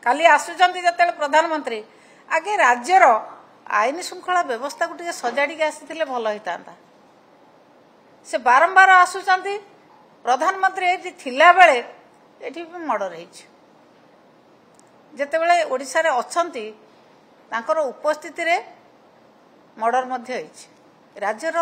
काली आसुचंती जते प्रधानमंत्री आगे राज्यर आईन श्रृंखला व्यवस्था को टिके सजाड़ी आसी भल होता से बारंबार आसुचंती प्रधानमंत्री ये थिला बेले एठी भी मर्डर होइछ जेतेबेले ओडिसा रे अछंती तांकर उपस्थिति रे मर्डर मध्ये होइछ राज्यर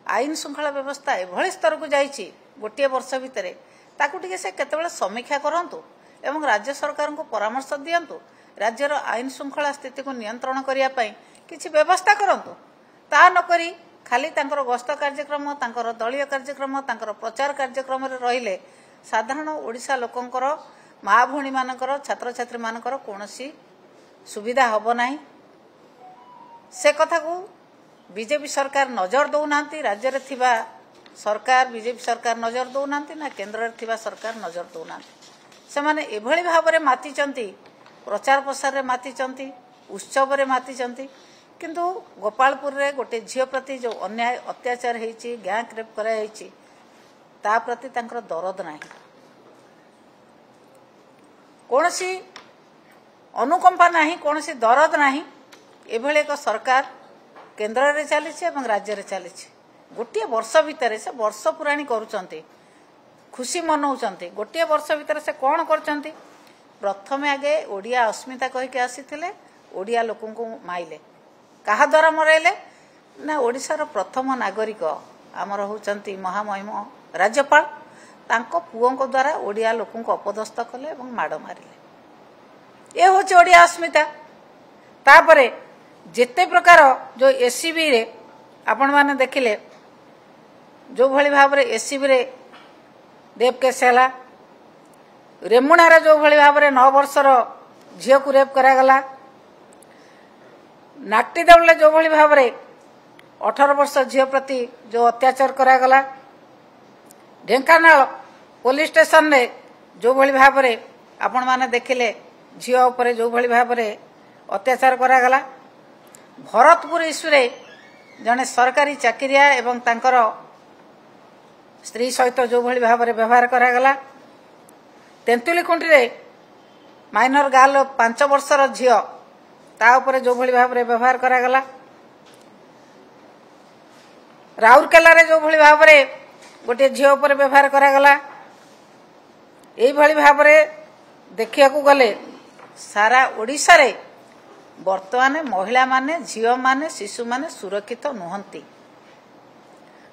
आईन श्रृंखला व्यवस्था एभली स्तर को जाइछि गोटे वर्ष भितरे ताकू टिके से केतेबेले समीक्षा करंतु एवं राज्य सरकार को परामर्श दियंतु राज्यर आईन श्रृंखला स्थिति को नियंत्रण करिया पई किछि व्यवस्था करंतु ता नकरी खाली तांकर गस्त कार्यक्रम तांकर दलीय कार्यक्रम तांकर प्रचार कार्यक्रम रे रहिले साधारण ओडिसा लोकंकर माँ भौणी मानकर छात्र छात्री मानकर कोनोसी सुविधा हबो नाही से कथा को बीजेपी सरकार नजर दौनांती राज्य रे थिबा सरकार बीजेपी सरकार नजर दौनांती ना केंद्र रे थिबा सरकार नजर दौनांती से माने एभली भाबरे मातिचंती प्रचार प्रसार रे मातिचंती उत्सव रे मातिचंती किंतु गोपालपुर रे गोटे झियो प्रति जो अन्याय अत्याचार हेछि गैंग रेप करा हेछि ता प्रति तांकर दरद नाही कोनोसी अनुकंपा नाही कोनोसी दरद नाही एभली एक सरकार केंद्र रे चलीछि एवं राज्य रे चलीछि गोटे वर्ष भितर से वर्ष पुराणी करूचंती खुशी मनाउचंती गोटे वर्ष भितर से कोन करचंती प्रथमे आगे ओडिया अस्मिता कहि के आसीथिले ओडिया लोकन को माइले कहा द्वारा मराइले ना ओडिशार प्रथम नागरिक आमर होचंती महामहिम राज्यपाल तांको पुओं द्वारा ओडिया लोकन को अपदस्थ कले एवं माड़ मारिले ये होचे ओडिया अस्मिता तापरे जेते प्रकार जो एसीबी रे आपण माने देखिले जो भली भाबरे एसीबी रे रेप केस हला रेमुणा रे जो भली भाबरे 9 वर्षर झियो को रेप करा गला नाटी देवले जो भली भाबरे 18 वर्ष झियो प्रति जो अत्याचार करा गला ढेंकानाल पुलिस स्टेशन रे जो भली भाबरे आपण माने देखिले झियो ऊपर जो भली भाबरे अत्याचार करा गला भरतपुर इश्यू रे जने सरकारी चाकरिया एवं तांकर स्त्री सहित जो भली भाबरे व्यवहार करा गला तेंतुली खुंटी रे माइनर गाल 5 वर्षर झियो ता ऊपर जो भली भाबरे व्यवहार करा गला राउरकेला रे जो भली भाबरे गोटे झियो ऊपर व्यवहार करा गला एई भली भाबरे देखिया को गले सारा ओडिसा रे वर्तमान महिला माने झियो माने शिशु माने सुरक्षित नुहंती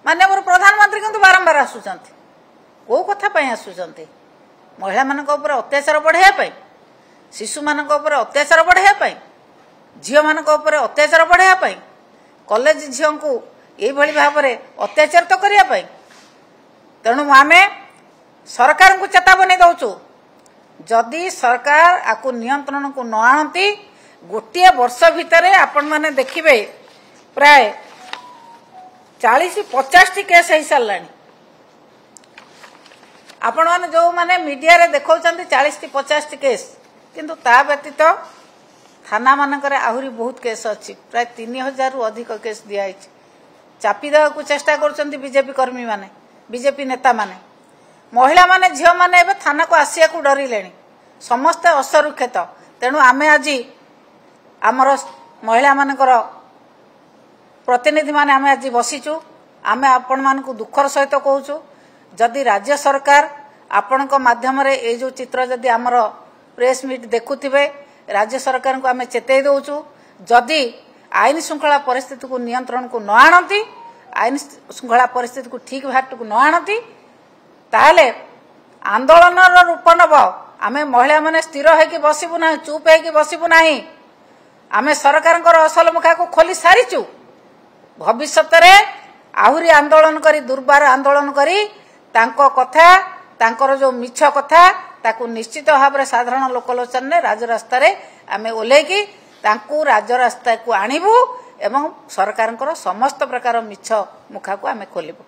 माननीय प्रधानमंत्री किंतु बारंबार आसुचंती को कथा पई आसुचंती महिला मानक ऊपर अत्याचार बढ़ाया पई शिशु मानक ऊपर अत्याचार बढ़ाया पई झियो मानक ऊपर अत्याचार बढ़ाया पई कॉलेज झियो को एई भली भाबरे अत्याचार तो करिया पई तेणु आमे सरकार को चेतावनी दउचु जदि सरकार आकु नियंत्रण को न आणती गोटे वर्ष भितर आपण माने देखिबे प्राय 40-50 केस हो सारानी आपण माने जो माने मीडिया रे देखौचंती 40-50 केस किंतु ता व्यतीत थाना मानकर आहुरी बहुत केस अच्छी प्राय 3000 रु अधिक केस दिया चापी देवा को चेष्टा करचंती बीजेपी कर्मी माने बीजेपी नेता माने महिला माने झियो माने एबे थाना को आसिया को डरिलेनी समस्त असुरक्षित तेणु आमे आज आमर महिला मानकर प्रतिनिधि माने आमे आज बसीचु आमे आपण मान को दुखर सहित कहूचु जदि राज्य सरकार आपण को माध्यम रे ए जो चित्र जदि आमर प्रेस मीट देखुथिबे राज्य सरकार को आमे चेतई दउचु जदि आईन श्रृंखला परिस्थिति को नियंत्रण को न आणती आईन श्रृंखला परिस्थिति को ठीक भाट को न आणती ताले आंदोलन रूप नब आमे महिला माने स्थिर होइकी बसिबु ना चुप होइकी बसिबु नाही आमे सरकार असल मुखा को खोली सारीचु भविष्य रे आहुरी आंदोलन करी दुर्बार आंदोलन करी तांको कथा तांकर जो मिछ कथा ताकू निश्चित भाव में साधारण लोकलोचन रे राजरास्ता रे आमे ओलेकी तांकू राजरास्ता को आनिबु एवं सरकार समस्त प्रकार मिछ मुखा को आमे खोलिबु।